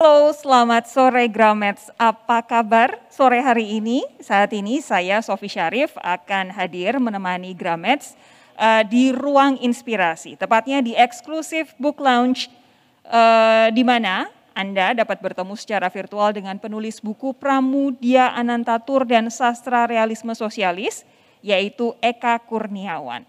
Halo, selamat sore Gramets. Apa kabar sore hari ini? Saat ini saya Sofi Syarif akan hadir menemani Gramets di Ruang Inspirasi, tepatnya di Exclusive Book Lounge, di mana Anda dapat bertemu secara virtual dengan penulis buku Pramudia Anantatur dan Sastra Realisme Sosialis, yaitu Eka Kurniawan.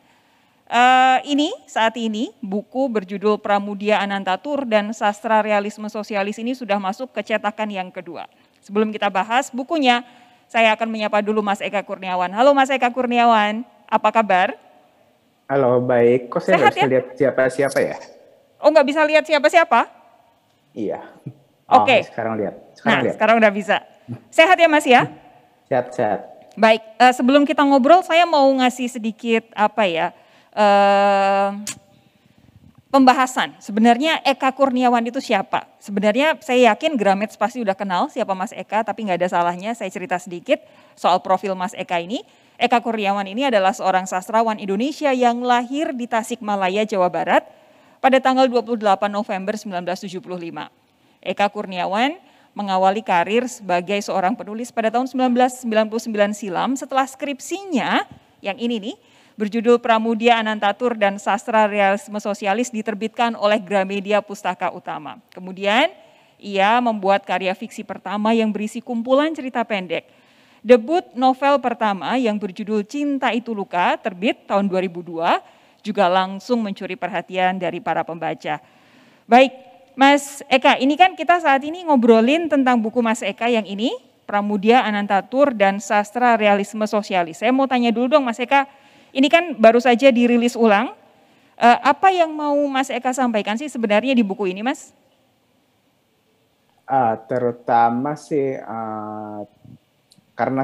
Saat ini buku berjudul Pramudia Anantatur dan Sastra Realisme Sosialis ini sudah masuk ke cetakan yang kedua. Sebelum kita bahas bukunya, saya akan menyapa dulu Mas Eka Kurniawan. Halo Mas Eka Kurniawan, apa kabar? Halo, baik. Kok saya nggak bisa lihat siapa-siapa ya? Oh, nggak bisa lihat siapa-siapa? Iya. Oke. Sekarang lihat. Sekarang udah bisa. Sehat ya Mas ya? Sehat. Baik, sebelum kita ngobrol saya mau ngasih sedikit pembahasan. Sebenarnya Eka Kurniawan itu siapa? Sebenarnya saya yakin Gramets pasti udah kenal siapa Mas Eka, tapi nggak ada salahnya saya cerita sedikit soal profil Mas Eka ini. Eka Kurniawan ini adalah seorang sastrawan Indonesia yang lahir di Tasikmalaya, Jawa Barat pada tanggal 28 November 1975. Eka Kurniawan mengawali karir sebagai seorang penulis pada tahun 1999 silam setelah skripsinya yang ini nih, berjudul Pramudia Anantatur dan Sastra Realisme Sosialis diterbitkan oleh Gramedia Pustaka Utama. Kemudian ia membuat karya fiksi pertama yang berisi kumpulan cerita pendek. Debut novel pertama yang berjudul Cinta Itu Luka terbit tahun 2002 juga langsung mencuri perhatian dari para pembaca. Baik, Mas Eka, ini kan kita saat ini ngobrolin tentang buku Mas Eka yang ini, Pramudia Anantatur dan Sastra Realisme Sosialis. Saya mau tanya dulu dong Mas Eka, ini kan baru saja dirilis ulang. Apa yang mau Mas Eka sampaikan sih sebenarnya di buku ini, Mas? Terutama sih karena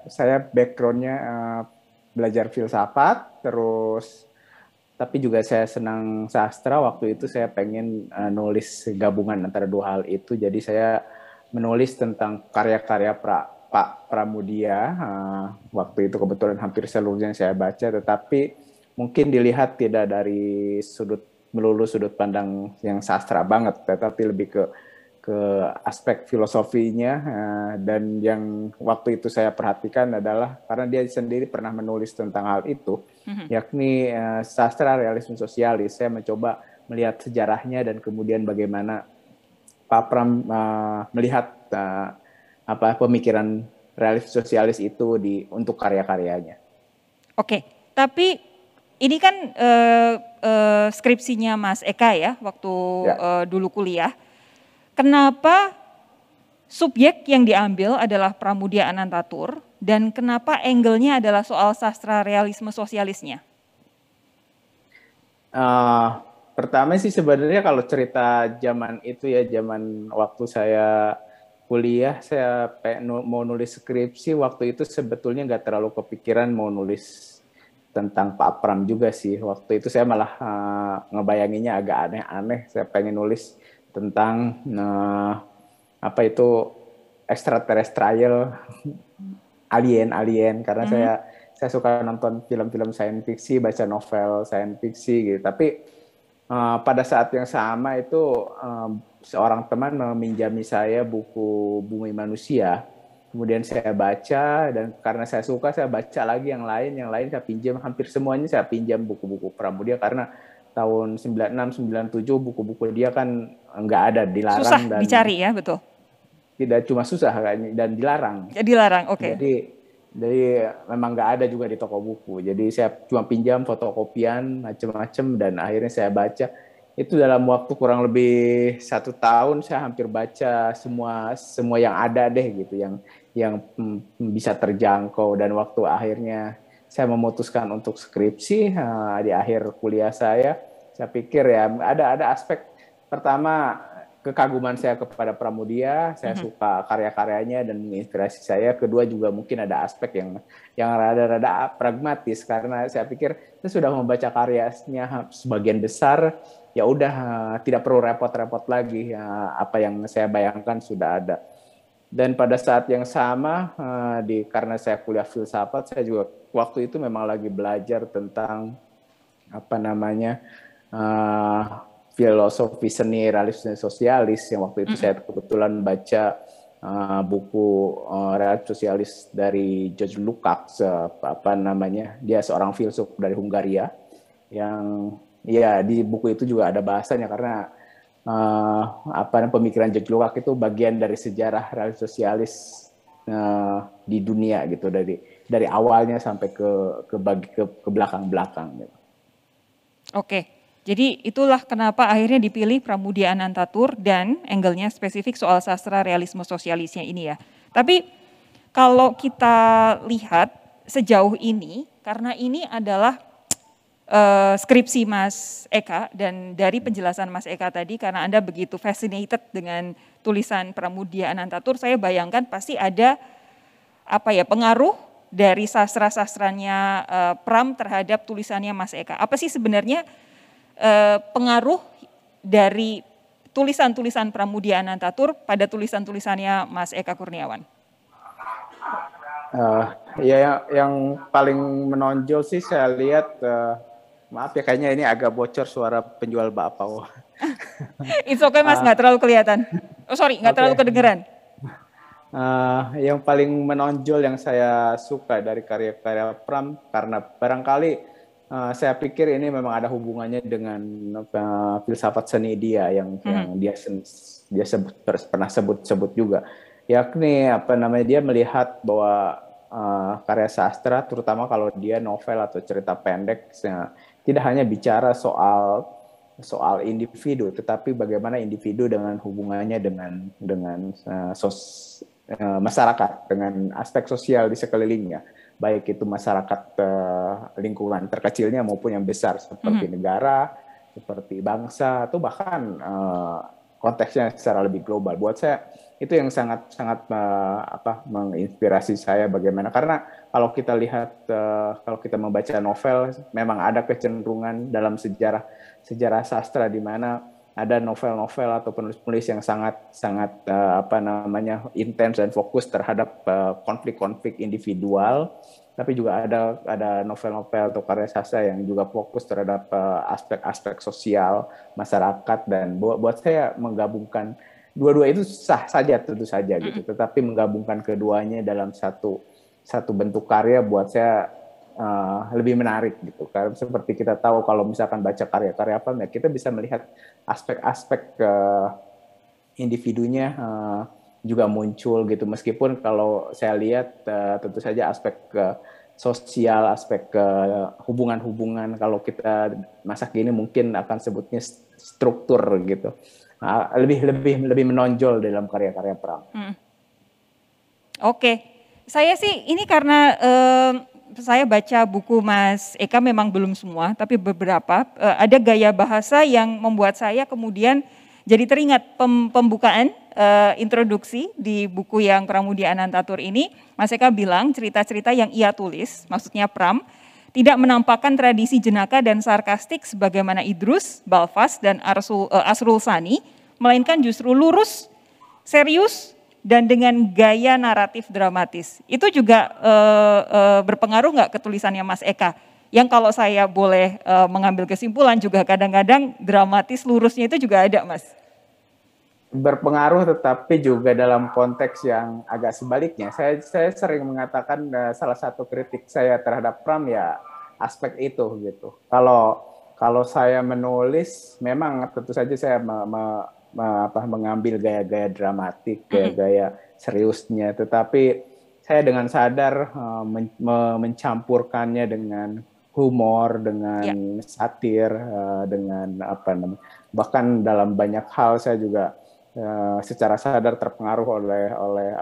saya backgroundnya belajar filsafat, terus tapi juga saya senang sastra. Waktu itu saya pengen nulis gabungan antara dua hal itu. Jadi saya menulis tentang karya-karya Pak Pramudia, waktu itu kebetulan hampir seluruhnya saya baca, tetapi mungkin dilihat tidak dari melulu sudut pandang yang sastra banget, tetapi lebih ke aspek filosofinya. Dan yang waktu itu saya perhatikan adalah karena dia sendiri pernah menulis tentang hal itu, yakni sastra realisme sosialis. Saya mencoba melihat sejarahnya dan kemudian bagaimana Pak Pram melihat pemikiran realis sosialis itu untuk karya-karyanya. Oke, tapi ini kan skripsinya Mas Eka ya, waktu dulu kuliah. Kenapa subjek yang diambil adalah Pramudia Anantatur dan kenapa angle-nya adalah soal sastra realisme sosialisnya? Pertama sih sebenarnya kalau cerita zaman itu ya, zaman waktu saya kuliah, saya mau nulis skripsi, waktu itu sebetulnya nggak terlalu kepikiran mau nulis tentang Pak Pram juga sih. Waktu itu saya malah ngebayanginnya agak aneh-aneh. Saya pengen nulis tentang extraterrestrial, alien, karena saya suka nonton film-film science fiction, baca novel science fiction gitu. Tapi pada saat yang sama itu seorang teman meminjami saya buku Bumi Manusia. Kemudian saya baca, dan karena saya suka saya baca lagi yang lain saya pinjam, hampir semuanya saya pinjam buku-buku Pramudia karena tahun 96, 97 buku-buku dia kan nggak ada, dilarang. Susah dan dicari ya, betul. Tidak cuma susah dan dilarang. Dilarang, oke. Jadi memang nggak ada juga di toko buku. Jadi saya cuma pinjam fotokopian macam-macam dan akhirnya saya baca. Itu dalam waktu kurang lebih 1 tahun saya hampir baca semua yang ada deh gitu, yang bisa terjangkau. Dan waktu akhirnya saya memutuskan untuk skripsi di akhir kuliah saya pikir ya ada aspek pertama kekaguman saya kepada Pramudia, saya suka karya-karyanya dan menginspirasi saya. Kedua juga mungkin ada aspek yang rada-rada pragmatis karena saya pikir saya sudah membaca karyanya sebagian besar, ya udah tidak perlu repot-repot lagi, apa yang saya bayangkan sudah ada. Dan pada saat yang sama karena saya kuliah filsafat, saya juga waktu itu memang lagi belajar tentang filosofi seni realisme sosialis yang waktu itu saya kebetulan baca buku realisme sosialis dari George Lukács, apa namanya, dia seorang filsuf dari Hungaria yang ya di buku itu juga ada bahasanya karena pemikiran George Lukács itu bagian dari sejarah realisme sosialis di dunia gitu, dari awalnya sampai ke belakang-belakang gitu. Oke. Jadi itulah kenapa akhirnya dipilih Pramudia Anantatur dan angle-nya spesifik soal sastra realisme sosialisnya ini ya. Tapi kalau kita lihat sejauh ini, karena ini adalah skripsi Mas Eka, dan dari penjelasan Mas Eka tadi, karena Anda begitu fascinated dengan tulisan Pramudia Anantatur, saya bayangkan pasti ada pengaruh dari sastra-sastranya Pram terhadap tulisannya Mas Eka. Apa sih sebenarnya pengaruh dari tulisan-tulisan Pramudia Anantatur pada tulisan-tulisannya Mas Eka Kurniawan? Ya, yang paling menonjol sih saya lihat, maaf ya kayaknya ini agak bocor suara penjual bakpao. It's okay Mas, nggak terlalu kelihatan. Oh sorry, nggak terlalu kedengeran. Yang paling menonjol yang saya suka dari karya-karya Pram, karena barangkali saya pikir ini memang ada hubungannya dengan filsafat seni dia yang dia pernah sebut juga, yakni dia melihat bahwa karya sastra, terutama kalau dia novel atau cerita pendek, tidak hanya bicara soal individu, tetapi bagaimana individu dengan hubungannya dengan masyarakat, dengan aspek sosial di sekelilingnya, baik itu masyarakat lingkungan terkecilnya maupun yang besar seperti negara, seperti bangsa, atau bahkan konteksnya secara lebih global. Buat saya itu yang sangat menginspirasi saya, bagaimana, karena kalau kita lihat, kalau kita membaca novel, memang ada kecenderungan dalam sejarah sastra di mana ada novel-novel atau penulis-penulis yang sangat intens dan fokus terhadap konflik-konflik individual, tapi juga ada novel-novel atau karya sastra yang juga fokus terhadap aspek-aspek sosial masyarakat. Dan buat saya menggabungkan dua-dua itu sah saja, tentu saja gitu, tetapi menggabungkan keduanya dalam satu bentuk karya buat saya lebih menarik gitu. Karena seperti kita tahu kalau misalkan baca karya-karya Pram, ya kita bisa melihat aspek-aspek individunya juga muncul gitu. Meskipun kalau saya lihat tentu saja aspek sosial, aspek hubungan-hubungan, kalau kita masa kini mungkin akan sebutnya struktur gitu, lebih menonjol dalam karya-karya Pram. Oke, saya sih ini karena saya baca buku Mas Eka memang belum semua, tapi beberapa ada gaya bahasa yang membuat saya kemudian jadi teringat pembukaan introduksi di buku yang Pramudia Anantatur ini. Mas Eka bilang cerita-cerita yang ia tulis, maksudnya Pram, tidak menampakkan tradisi jenaka dan sarkastik sebagaimana Idrus, Balfas, dan Asrul Sani, melainkan justru lurus, serius, dan dengan gaya naratif dramatis. Itu juga berpengaruh nggak ke tulisannya Mas Eka? Yang kalau saya boleh mengambil kesimpulan juga kadang-kadang dramatis, lurusnya itu juga ada, Mas. Berpengaruh, tetapi juga dalam konteks yang agak sebaliknya. Saya sering mengatakan salah satu kritik saya terhadap Pram ya aspek itu gitu. Kalau saya menulis, memang tentu saja saya mengambil gaya-gaya dramatik, gaya-gaya seriusnya, tetapi saya dengan sadar mencampurkannya dengan humor, dengan satir, dengan bahkan dalam banyak hal saya juga secara sadar terpengaruh oleh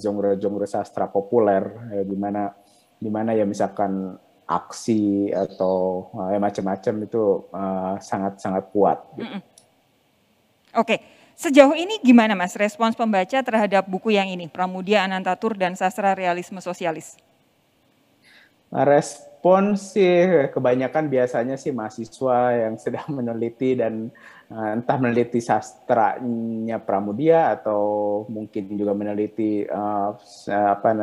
genre sastra populer, di mana ya misalkan aksi atau macam-macam itu sangat kuat. Gitu. Oke, sejauh ini gimana Mas respons pembaca terhadap buku yang ini, Pramudia Anantatur dan Sastra Realisme Sosialis? Respons sih kebanyakan biasanya sih mahasiswa yang sedang meneliti dan entah meneliti sastranya Pramudia atau mungkin juga meneliti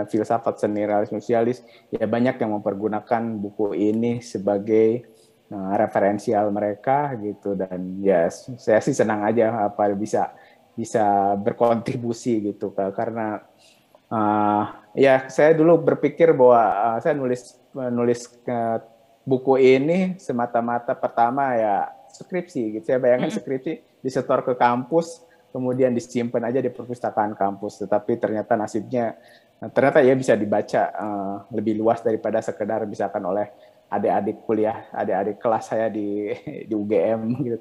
filsafat seni realisme sosialis, ya banyak yang mempergunakan buku ini sebagai referensial mereka gitu. Dan ya saya sih senang aja apa bisa bisa berkontribusi gitu, karena ya saya dulu berpikir bahwa saya nulis buku ini semata-mata pertama ya skripsi gitu. Saya bayangkan skripsi disetor ke kampus, kemudian disimpan aja di perpustakaan kampus. Tetapi ternyata ya bisa dibaca lebih luas daripada sekedar misalkan oleh adik-adik kuliah, adik-adik kelas saya di UGM gitu.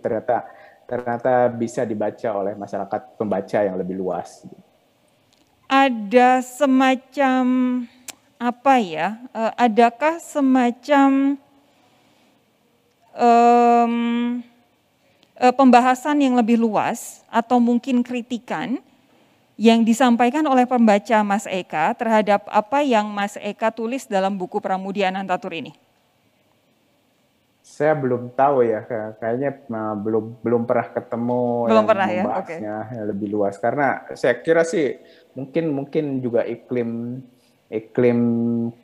Ternyata bisa dibaca oleh masyarakat pembaca yang lebih luas. Ada semacam apa ya? Adakah semacam pembahasan yang lebih luas atau mungkin kritikan yang disampaikan oleh pembaca Mas Eka terhadap apa yang Mas Eka tulis dalam buku Pramudia Anantatur ini? Saya belum tahu ya, kayaknya belum pernah ketemu Belum yang pernah ya, oke. membahasnya yang lebih luas. Karena saya kira sih mungkin juga iklim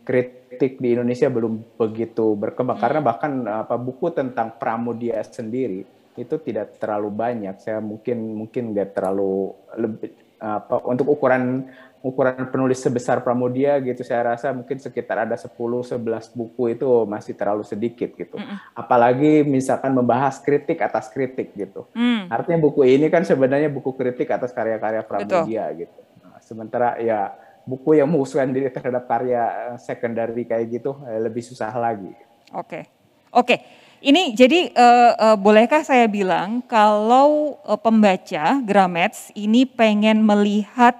kritik di Indonesia belum begitu berkembang. Karena bahkan buku tentang Pramudia sendiri itu tidak terlalu banyak. Saya mungkin nggak terlalu lebih untuk ukuran penulis sebesar Pramudia gitu, saya rasa mungkin sekitar ada 10-11 buku itu masih terlalu sedikit gitu. Apalagi misalkan membahas kritik atas kritik gitu. Artinya buku ini kan sebenarnya buku kritik atas karya-karya Pramudia gitu. Nah, sementara ya buku yang mengusulkan diri terhadap karya secondary kayak gitu lebih susah lagi. Oke. Ini jadi bolehkah saya bilang kalau pembaca Gramets ini pengen melihat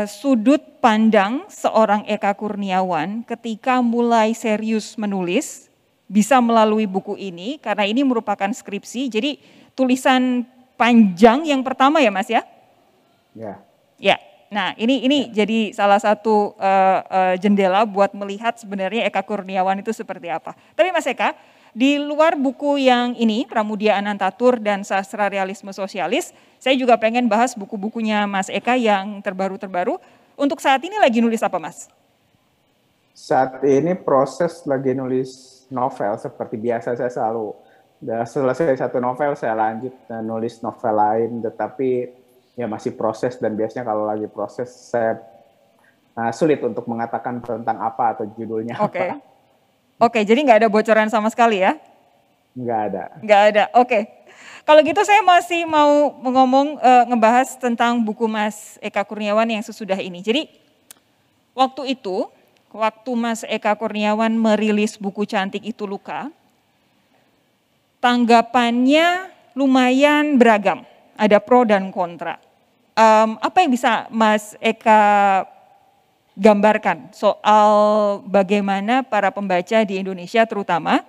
sudut pandang seorang Eka Kurniawan ketika mulai serius menulis, bisa melalui buku ini, karena ini merupakan skripsi, jadi tulisan panjang yang pertama ya Mas ya? Ya, nah ini jadi salah satu jendela buat melihat sebenarnya Eka Kurniawan itu seperti apa. Tapi Mas Eka, di luar buku yang ini, Pramudia Anantatur dan Sastra Realisme Sosialis, saya juga pengen bahas buku-bukunya Mas Eka yang terbaru-terbaru. Untuk saat ini lagi nulis apa Mas? Saat ini proses lagi nulis novel seperti biasa. Saya selalu selesai satu novel saya lanjut nulis novel lain, tetapi ya masih proses, dan biasanya kalau lagi proses saya sulit untuk mengatakan tentang apa atau judulnya apa. Oke, jadi nggak ada bocoran sama sekali ya? Nggak ada. Nggak ada, oke. Kalau gitu saya masih mau ngebahas tentang buku Mas Eka Kurniawan yang sesudah ini. Jadi waktu Mas Eka Kurniawan merilis buku Cantik Itu Luka, tanggapannya lumayan beragam, ada pro dan kontra. Apa yang bisa Mas Eka gambarkan soal bagaimana para pembaca di Indonesia terutama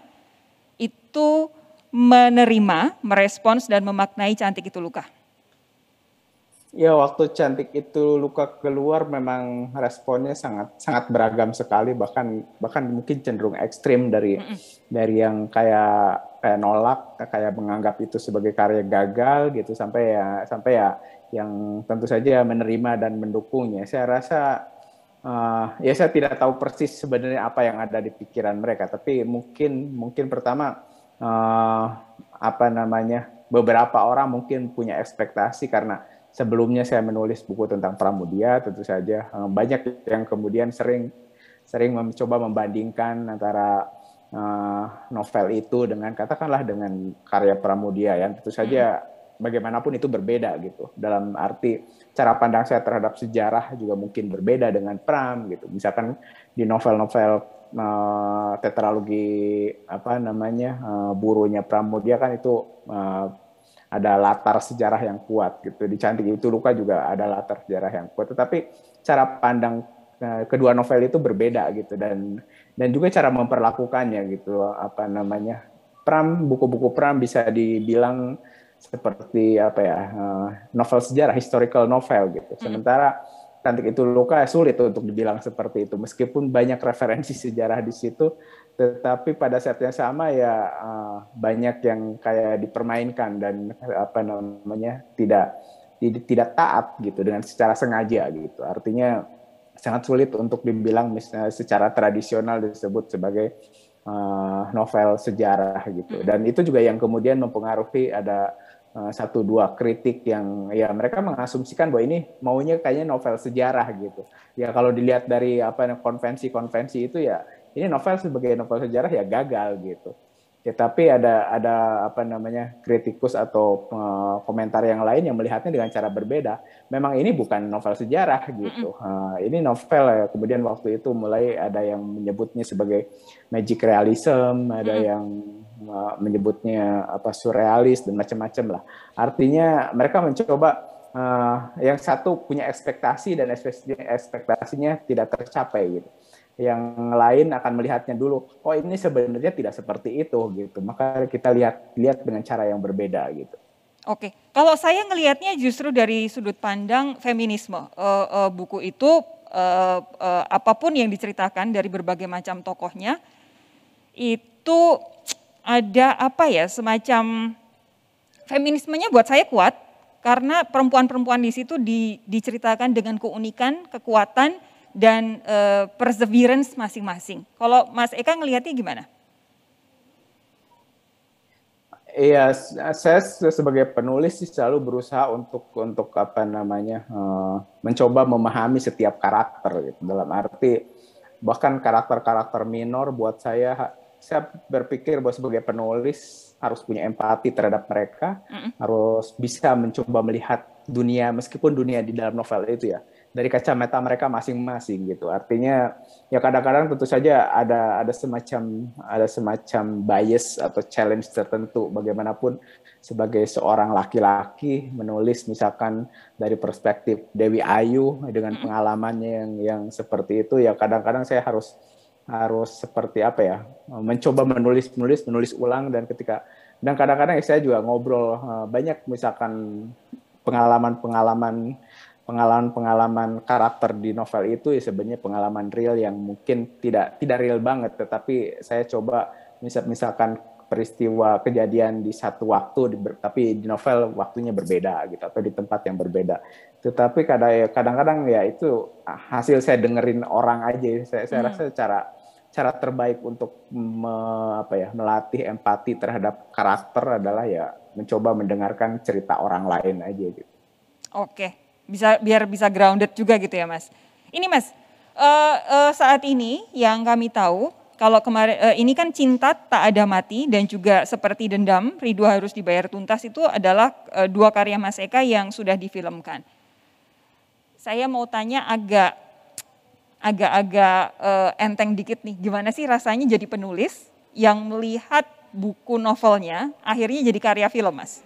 itu menerima, merespons dan memaknai Cantik Itu Luka? Ya, waktu Cantik Itu Luka keluar memang responnya sangat beragam sekali, bahkan mungkin cenderung ekstrim dari yang kayak nolak, kayak menganggap itu sebagai karya gagal gitu, sampai ya yang tentu saja menerima dan mendukungnya. Saya rasa ya saya tidak tahu persis sebenarnya apa yang ada di pikiran mereka, tapi mungkin pertama beberapa orang mungkin punya ekspektasi karena sebelumnya saya menulis buku tentang Pramudia, tentu saja banyak yang kemudian sering mencoba membandingkan antara novel itu dengan katakanlah dengan karya Pramudia yang tentu saja bagaimanapun itu berbeda gitu. Dalam arti cara pandang saya terhadap sejarah juga mungkin berbeda dengan Pram gitu. Misalkan di novel-novel tetralogi Burunya Pramudia kan itu ada latar sejarah yang kuat gitu. Di Cantik Itu Luka juga ada latar sejarah yang kuat. Tetapi cara pandang kedua novel itu berbeda gitu, dan juga cara memperlakukannya gitu. Buku-buku Pram bisa dibilang seperti novel sejarah, historical novel gitu. Sementara Cantik Itu Luka sulit untuk dibilang seperti itu, meskipun banyak referensi sejarah di situ, tetapi pada saat yang sama ya banyak yang kayak dipermainkan dan tidak taat gitu dengan secara sengaja gitu. Artinya sangat sulit untuk dibilang misalnya secara tradisional disebut sebagai novel sejarah gitu. Dan itu juga yang kemudian mempengaruhi ada satu dua kritik yang ya mereka mengasumsikan bahwa ini maunya kayaknya novel sejarah gitu. Ya kalau dilihat dari konvensi-konvensi itu ya ini novel sebagai novel sejarah ya gagal gitu. Ya, tapi ada apa namanya kritikus atau komentar yang lain yang melihatnya dengan cara berbeda. Memang ini bukan novel sejarah gitu. Ini novel ya. Kemudian waktu itu mulai ada yang menyebutnya sebagai magic realism, ada yang menyebutnya apa surrealis dan macam-macam lah. Artinya mereka mencoba yang satu punya ekspektasi dan ekspektasinya tidak tercapai gitu. Yang lain akan melihatnya dulu, oh ini sebenarnya tidak seperti itu gitu. Maka kita lihat dengan cara yang berbeda gitu. Oke, kalau saya ngelihatnya justru dari sudut pandang feminisme. Buku itu apapun yang diceritakan dari berbagai macam tokohnya itu ada apa ya semacam feminismenya buat saya kuat karena perempuan-perempuan di situ diceritakan dengan keunikan, kekuatan dan perseverance masing-masing. Kalau Mas Eka ngelihatnya gimana? Iya, saya sebagai penulis sih selalu berusaha untuk apa namanya mencoba memahami setiap karakter gitu. Dalam arti bahkan karakter-karakter minor buat saya berpikir bahwa sebagai penulis harus punya empati terhadap mereka, harus bisa mencoba melihat dunia meskipun dunia di dalam novel itu ya dari kacamata mereka masing-masing gitu. Artinya ya kadang-kadang tentu saja ada semacam bias atau challenge tertentu bagaimanapun sebagai seorang laki-laki menulis misalkan dari perspektif Dewi Ayu dengan pengalamannya yang seperti itu ya kadang-kadang saya harus seperti apa ya mencoba menulis ulang dan kadang-kadang saya juga ngobrol banyak misalkan pengalaman karakter di novel itu ya sebenarnya pengalaman real yang mungkin tidak real banget, tetapi saya coba misalkan peristiwa kejadian di satu waktu, tapi di novel waktunya berbeda gitu atau di tempat yang berbeda. Tetapi kadang-kadang ya itu hasil saya dengerin orang aja. Saya rasa cara terbaik untuk melatih empati terhadap karakter adalah ya mencoba mendengarkan cerita orang lain aja gitu. Oke, biar bisa grounded juga gitu ya Mas. Ini Mas, saat ini yang kami tahu, kalau kemarin ini kan Cinta Tak Ada Mati dan juga Seperti Dendam, Rindu Harus Dibayar Tuntas itu adalah dua karya Mas Eka yang sudah difilmkan. Saya mau tanya agak enteng dikit nih, gimana sih rasanya jadi penulis yang melihat buku novelnya akhirnya jadi karya film Mas?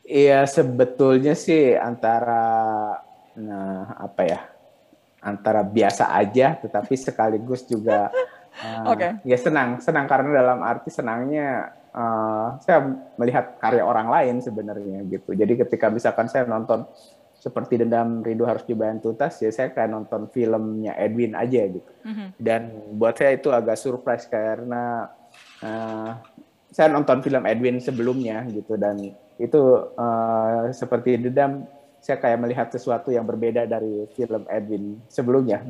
Iya, sebetulnya sih antara biasa aja, tetapi sekaligus juga ya senang karena dalam arti senangnya saya melihat karya orang lain sebenarnya gitu. Jadi ketika misalkan saya nonton Seperti Dendam Rindu Harus Dibayar Tuntas, ya saya kayak nonton filmnya Edwin aja gitu. Dan buat saya itu agak surprise karena saya nonton film Edwin sebelumnya gitu dan itu Seperti Dendam saya kayak melihat sesuatu yang berbeda dari film Edwin sebelumnya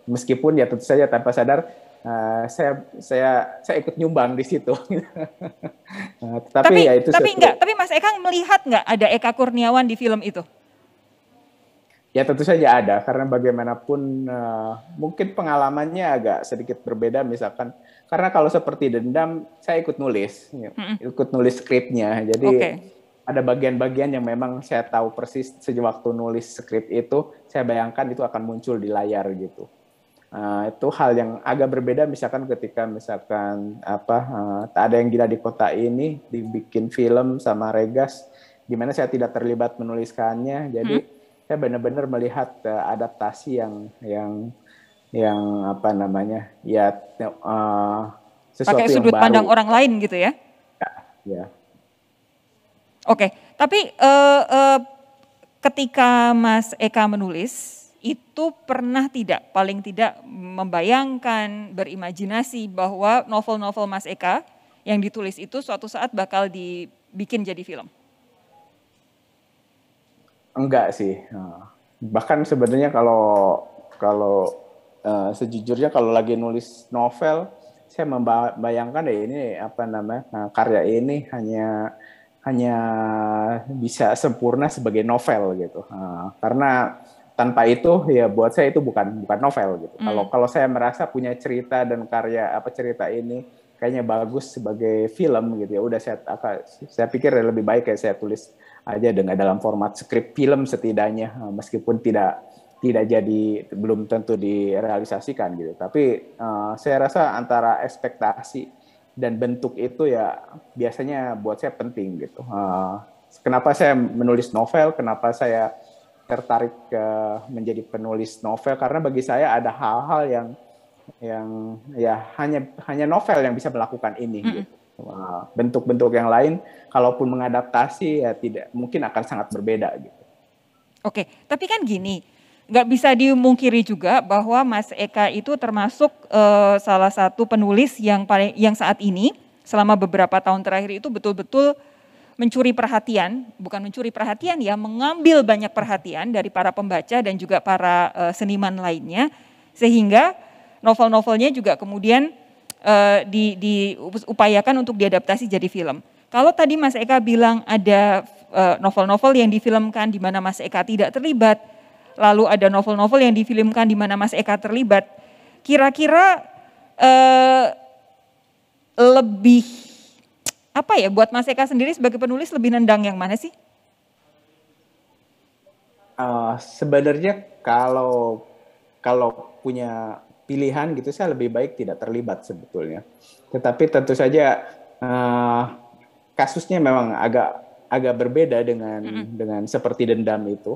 meskipun ya tentu saja tanpa sadar saya ikut nyumbang di situ. Tapi Mas Eka melihat nggak ada Eka Kurniawan di film itu? Ya tentu saja ada, karena bagaimanapun mungkin pengalamannya agak sedikit berbeda misalkan, karena kalau Seperti Dendam saya ikut nulis skripnya, jadi ada bagian-bagian yang memang saya tahu persis sejak waktu nulis skrip itu, saya bayangkan itu akan muncul di layar gitu. Itu hal yang agak berbeda misalkan ketika Tak Ada Yang Gila di Kota Ini dibikin film sama Regas, di mana saya tidak terlibat menuliskannya, jadi saya benar-benar melihat adaptasi yang sesuatu pakai yang sudut baru. Pandang orang lain gitu ya? Ya. Oke, tapi ketika Mas Eka menulis, itu pernah paling tidak membayangkan, berimajinasi bahwa novel-novel Mas Eka yang ditulis itu suatu saat bakal dibikin jadi film? Enggak sih. Bahkan sebenarnya kalau sejujurnya kalau lagi nulis novel, saya membayangkan ya ini apa namanya karya ini hanya bisa sempurna sebagai novel gitu. Karena tanpa itu ya buat saya itu bukan novel gitu. Kalau saya merasa punya cerita dan karya apa cerita ini kayaknya bagus sebagai film gitu ya udah saya pikir lebih baik kayak saya tulis aja dengan dalam format skrip film setidaknya meskipun tidak jadi belum tentu direalisasikan gitu. Tapi saya rasa antara ekspektasi dan bentuk itu ya biasanya buat saya penting gitu. Kenapa saya menulis novel? Kenapa saya tertarik menjadi penulis novel? Karena bagi saya ada hal-hal yang ya hanya novel yang bisa melakukan ini gitu. Bentuk-bentuk yang lain, kalaupun mengadaptasi ya tidak mungkin akan sangat berbeda gitu. Oke, tapi kan gini, nggak bisa dimungkiri juga bahwa Mas Eka itu termasuk salah satu penulis yang saat ini selama beberapa tahun terakhir itu betul-betul mencuri perhatian, bukan mencuri perhatian ya, mengambil banyak perhatian dari para pembaca dan juga para seniman lainnya, sehingga novel-novelnya juga kemudian diupayakan untuk diadaptasi jadi film. Kalau tadi Mas Eka bilang ada novel-novel yang difilmkan di mana Mas Eka tidak terlibat, lalu ada novel-novel yang difilmkan di mana Mas Eka terlibat. Kira-kira lebih apa ya buat Mas Eka sendiri sebagai penulis lebih nendang yang mana sih? Sebenarnya kalau punya pilihan gitu saya lebih baik tidak terlibat sebetulnya. Tetapi tentu saja kasusnya memang agak berbeda dengan seperti dendam itu.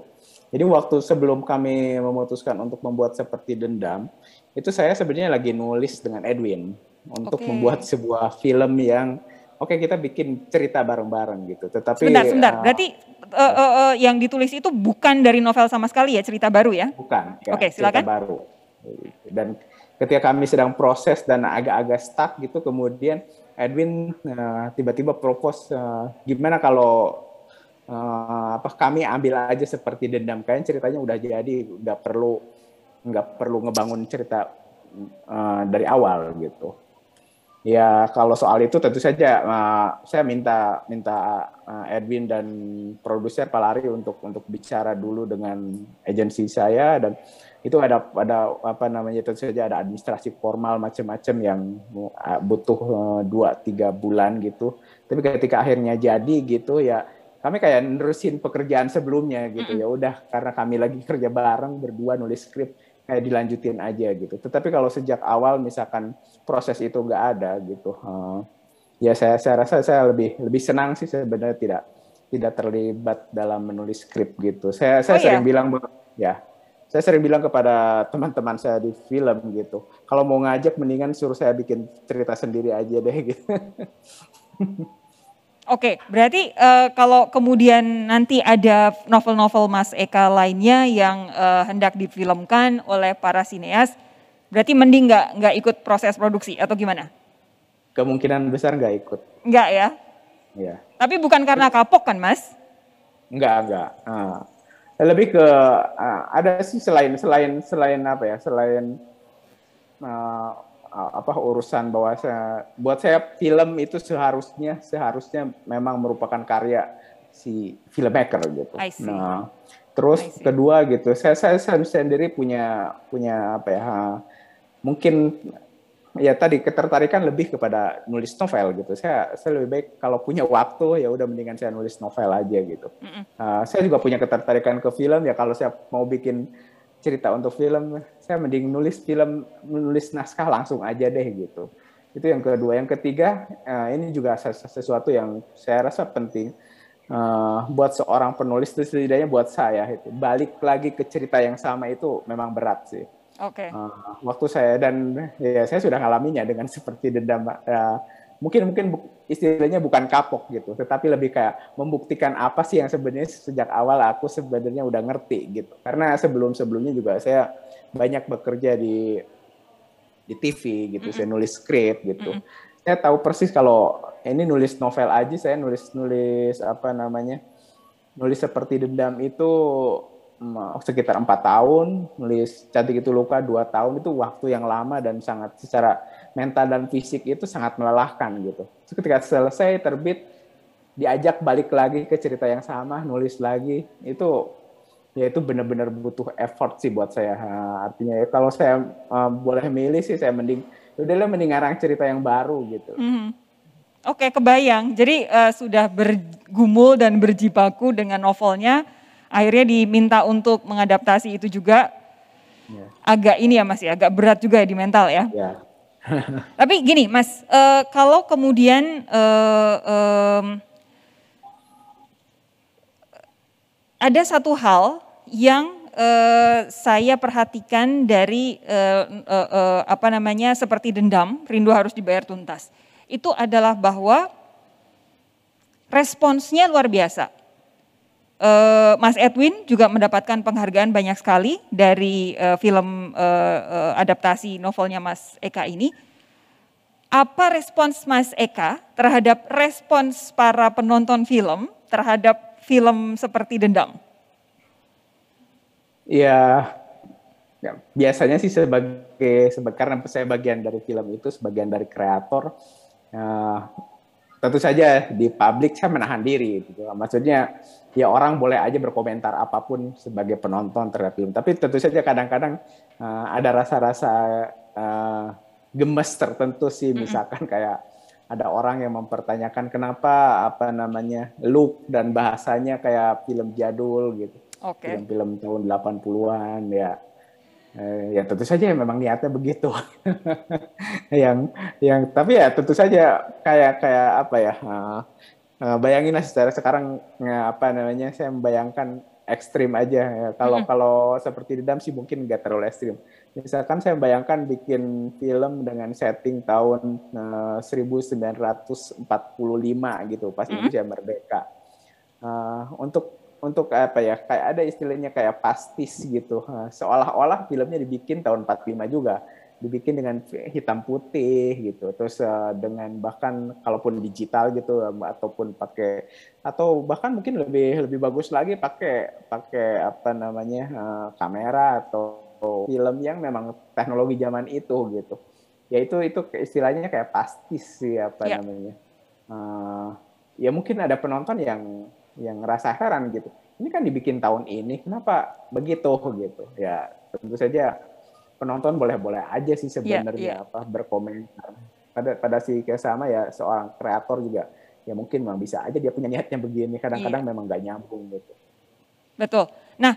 Jadi waktu sebelum kami memutuskan untuk membuat seperti dendam, itu saya sebenarnya lagi nulis dengan Edwin untuk membuat sebuah film yang kita bikin cerita bareng-bareng gitu. Tetapi sebentar. Berarti yang ditulis itu bukan dari novel sama sekali ya, cerita baru ya? Bukan. Ya, Oke, silakan. Cerita baru. Dan ketika kami sedang proses dan agak-agak stuck gitu, kemudian Edwin tiba-tiba propose gimana kalau kami ambil aja seperti dendam, kayaknya ceritanya udah jadi, nggak perlu ngebangun cerita dari awal gitu. Ya kalau soal itu tentu saja saya minta Edwin dan produser Palari untuk bicara dulu dengan agensi saya, dan itu ada tentu saja ada administrasi formal macam-macam yang butuh 2-3 bulan gitu. Tapi ketika akhirnya jadi gitu ya kami kayak nerusin pekerjaan sebelumnya gitu. Ya udah karena kami lagi kerja bareng berdua nulis skrip kayak dilanjutin aja gitu. Tetapi kalau sejak awal misalkan proses itu nggak ada gitu, ya saya rasa saya lebih senang sih sebenarnya tidak terlibat dalam menulis skrip gitu. Saya sering bilang ya, saya sering bilang kepada teman-teman saya di film gitu, kalau mau ngajak mendingan suruh saya bikin cerita sendiri aja deh gitu. Oke, berarti kalau kemudian nanti ada novel-novel Mas Eka lainnya yang hendak difilmkan oleh para sineas, berarti mending nggak ikut proses produksi atau gimana? Kemungkinan besar nggak ikut. Nggak ya? Iya. Tapi bukan karena kapok kan, Mas? Nggak. Lebih ke ada sih selain apa ya, selain urusan bahwa buat saya film itu seharusnya memang merupakan karya si filmmaker gitu. Nah, terus kedua gitu, saya sendiri punya apa ya, mungkin ya tadi ketertarikan lebih kepada nulis novel gitu. Saya lebih baik kalau punya waktu ya udah mendingan saya nulis novel aja gitu. Saya juga punya ketertarikan ke film ya, kalau saya mau bikin cerita untuk film, saya mending nulis naskah langsung aja deh gitu. Itu yang kedua. Yang ketiga, ini juga sesuatu yang saya rasa penting buat seorang penulis, itu setidaknya buat saya itu balik lagi ke cerita yang sama itu memang berat sih. Waktu saya dan ya saya sudah ngalaminya dengan seperti dendam. Mungkin istilahnya bukan kapok gitu, tetapi lebih kayak membuktikan apa sih yang sebenarnya sejak awal aku sebenarnya udah ngerti gitu. Karena sebelumnya juga saya banyak bekerja di TV gitu, saya nulis skrip gitu. Saya tahu persis kalau ini nulis novel aja, saya nulis nulis seperti dendam itu sekitar 4 tahun, nulis Cantik Itu Luka 2 tahun, itu waktu yang lama dan sangat secara mental dan fisik itu sangat melelahkan gitu. Ketika selesai terbit, diajak balik lagi ke cerita yang sama, nulis lagi, itu ya itu benar-benar butuh effort sih buat saya. Artinya ya kalau saya boleh milih sih, saya udahlah mending ngarang cerita yang baru gitu. Oke, kebayang. Jadi sudah bergumul dan berjibaku dengan novelnya, akhirnya diminta untuk mengadaptasi itu juga. Agak ini ya Mas ya, agak berat juga ya di mental ya. Tapi gini Mas, kalau kemudian ada satu hal yang saya perhatikan dari seperti Dendam, Rindu Harus Dibayar Tuntas. Itu adalah bahwa responsnya luar biasa. Mas Edwin juga mendapatkan penghargaan banyak sekali dari film adaptasi novelnya Mas Eka ini. Apa respons Mas Eka terhadap respons para penonton film terhadap film seperti Dendam? Ya biasanya sih karena saya bagian dari film itu, sebagian dari kreator, tentu saja di publik saya menahan diri gitu. Maksudnya ya orang boleh aja berkomentar apapun sebagai penonton terhadap film, tapi tentu saja kadang-kadang ada rasa-rasa gemes tertentu sih, misalkan kayak ada orang yang mempertanyakan kenapa look dan bahasanya kayak film jadul gitu. Film-film tahun 80-an ya. Ya tentu saja memang niatnya begitu. yang tapi ya tentu saja kayak bayanginlah sekarang saya membayangkan ekstrim aja ya. Kalau seperti Dendam sih mungkin nggak terlalu ekstrim. Misalkan saya membayangkan bikin film dengan setting tahun 1945 gitu, pas Indonesia merdeka. Untuk kayak ada istilahnya kayak pastis gitu. Seolah-olah filmnya dibikin tahun 45 juga. Dibikin dengan hitam putih gitu. Terus dengan bahkan kalaupun digital gitu atau bahkan mungkin lebih bagus lagi pakai kamera atau film yang memang teknologi zaman itu gitu. Ya itu istilahnya kayak pastis sih ya mungkin ada penonton yang ngerasa heran gitu. Ini kan dibikin tahun ini, kenapa begitu gitu? Ya tentu saja penonton boleh-boleh aja sih sebenarnya berkomentar. Pada si Kesama ya seorang kreator juga ya mungkin memang bisa aja dia punya niatnya begini. Kadang-kadang memang nggak nyambung gitu. Betul. Nah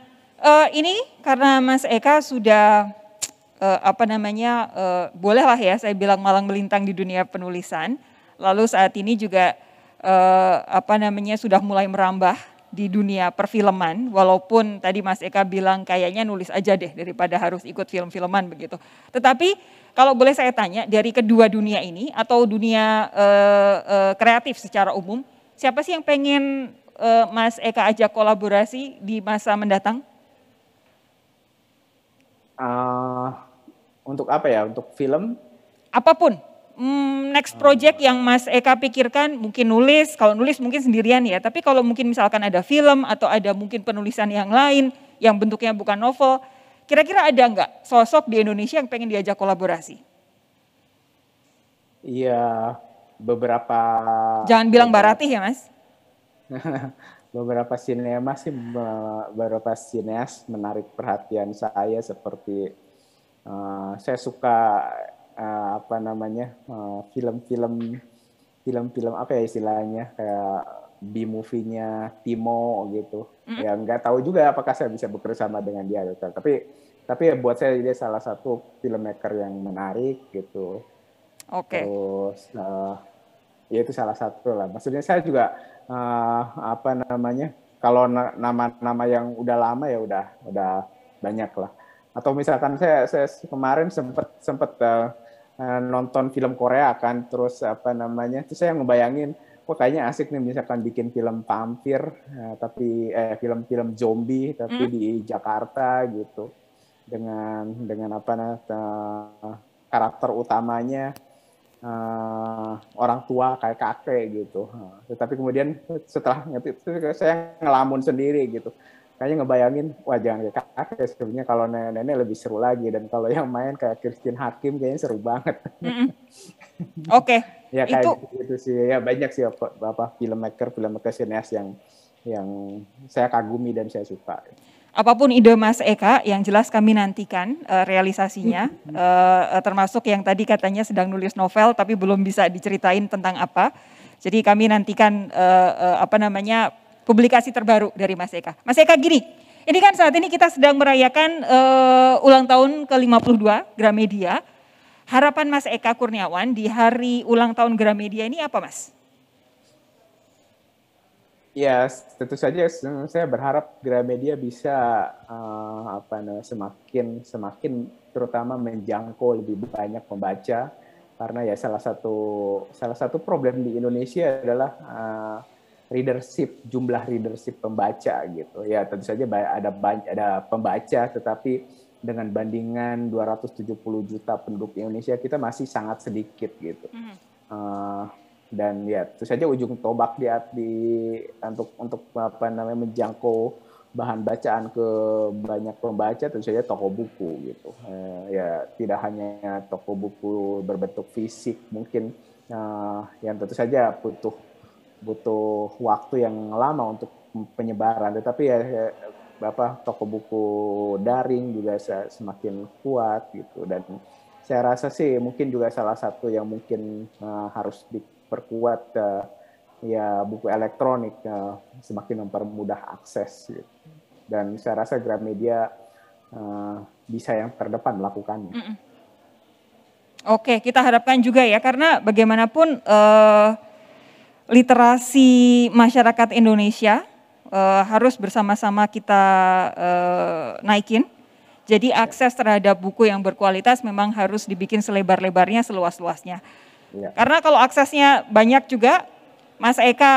ini karena Mas Eka sudah bolehlah ya saya bilang malang melintang di dunia penulisan. Lalu saat ini juga sudah mulai merambah di dunia perfilman, walaupun tadi Mas Eka bilang kayaknya nulis aja deh daripada harus ikut film-filman begitu. Tetapi kalau boleh saya tanya, dari kedua dunia ini atau dunia kreatif secara umum, siapa sih yang pengen Mas Eka ajak kolaborasi di masa mendatang? Untuk apa ya? Untuk film? Apapun. Next project yang Mas Eka pikirkan, mungkin nulis, kalau nulis mungkin sendirian ya, tapi kalau mungkin misalkan ada film atau ada mungkin penulisan yang lain yang bentuknya bukan novel, kira-kira ada nggak sosok di Indonesia yang pengen diajak kolaborasi? Iya, beberapa. Jangan bilang Mbak Ratih ya Mas. Beberapa sineas menarik perhatian saya, seperti saya suka film-film apa ya istilahnya, kayak B-movie-nya Timo gitu. Ya nggak tahu juga apakah saya bisa bekerja sama dengan dia gitu. Tapi ya buat saya dia salah satu filmmaker yang menarik gitu. Terus ya itu salah satu lah. Maksudnya saya juga kalau nama-nama yang udah lama ya udah banyak lah. Atau misalkan saya kemarin sempat nonton film Korea kan, terus terus saya ngebayangin, kayaknya asik nih misalkan bikin film vampir, tapi film-film zombie tapi di Jakarta gitu, dengan karakter utamanya orang tua kayak kakek gitu. Tetapi kemudian setelah saya ngelamun sendiri gitu. kayaknya ngebayangin, wah jangan kayak kakek, sebenarnya kalau nenek-nenek lebih seru lagi, dan kalau yang main kayak Christine Hakim kayaknya seru banget. Oke, Ya itu kayak gitu sih, ya banyak sih apa filmmaker sineas yang saya kagumi dan saya suka. apapun ide Mas Eka, yang jelas kami nantikan realisasinya, termasuk yang tadi katanya sedang nulis novel tapi belum bisa diceritain tentang apa. Jadi kami nantikan publikasi terbaru dari Mas Eka. Mas Eka gini, ini kan saat ini kita sedang merayakan ulang tahun ke-52 Gramedia. Harapan Mas Eka Kurniawan di hari ulang tahun Gramedia ini apa, Mas? Ya, tentu saja saya berharap Gramedia bisa semakin terutama menjangkau lebih banyak pembaca, karena ya salah satu problem di Indonesia adalah jumlah readership pembaca gitu. Ya tentu saja ada pembaca, tetapi dengan bandingan 270 juta penduduk Indonesia, kita masih sangat sedikit gitu. Dan ya tentu saja ujung tombak untuk menjangkau bahan bacaan ke banyak pembaca, tentu saja toko buku gitu. Ya tidak hanya toko buku berbentuk fisik, mungkin yang tentu saja butuh waktu yang lama untuk penyebaran, tetapi ya toko buku daring juga semakin kuat gitu. Dan saya rasa sih mungkin juga salah satu yang mungkin harus diperkuat ya buku elektronik, semakin mempermudah akses gitu. Dan saya rasa Gramedia bisa yang terdepan melakukannya. Oke, kita harapkan juga ya, karena bagaimanapun literasi masyarakat Indonesia harus bersama-sama kita naikin. Jadi akses terhadap buku yang berkualitas memang harus dibikin selebar-lebarnya, seluas-luasnya. Ya. Karena kalau aksesnya banyak juga, Mas Eka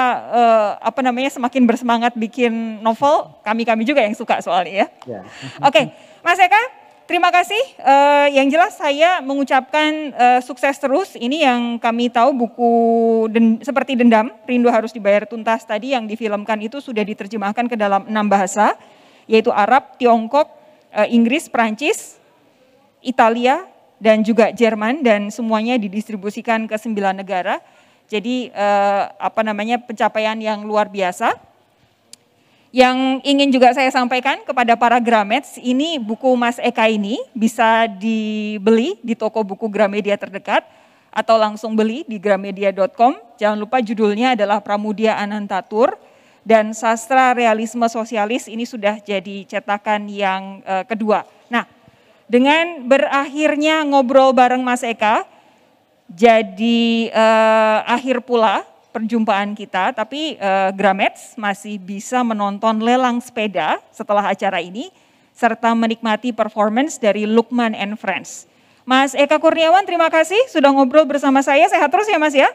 semakin bersemangat bikin novel, kami juga yang suka soalnya ya. Oke, Mas Eka, terima kasih. Yang jelas saya mengucapkan sukses terus. Ini yang kami tahu buku seperti Dendam, Rindu Harus Dibayar Tuntas tadi yang difilmkan itu sudah diterjemahkan ke dalam 6 bahasa, yaitu Arab, Tiongkok, Inggris, Perancis, Italia, dan juga Jerman, dan semuanya didistribusikan ke 9 negara. Jadi pencapaian yang luar biasa. Yang ingin juga saya sampaikan kepada para Grameds, ini buku Mas Eka ini bisa dibeli di toko buku Gramedia terdekat atau langsung beli di gramedia.com. Jangan lupa judulnya adalah Pramudia Anantatur dan Sastra Realisme Sosialis, ini sudah jadi cetakan yang kedua. Nah, dengan berakhirnya ngobrol bareng Mas Eka, jadi akhir pula perjumpaan kita, tapi Grameds masih bisa menonton lelang sepeda setelah acara ini, serta menikmati performance dari Lukman and Friends. Mas Eka Kurniawan, terima kasih sudah ngobrol bersama saya, sehat terus ya Mas ya?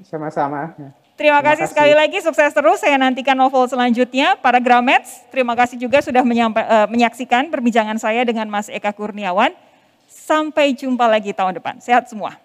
Sama-sama. Terima kasih sekali lagi, sukses terus, saya nantikan novel selanjutnya. Para Grameds, terima kasih juga sudah menyaksikan perbincangan saya dengan Mas Eka Kurniawan. Sampai jumpa lagi tahun depan, sehat semua.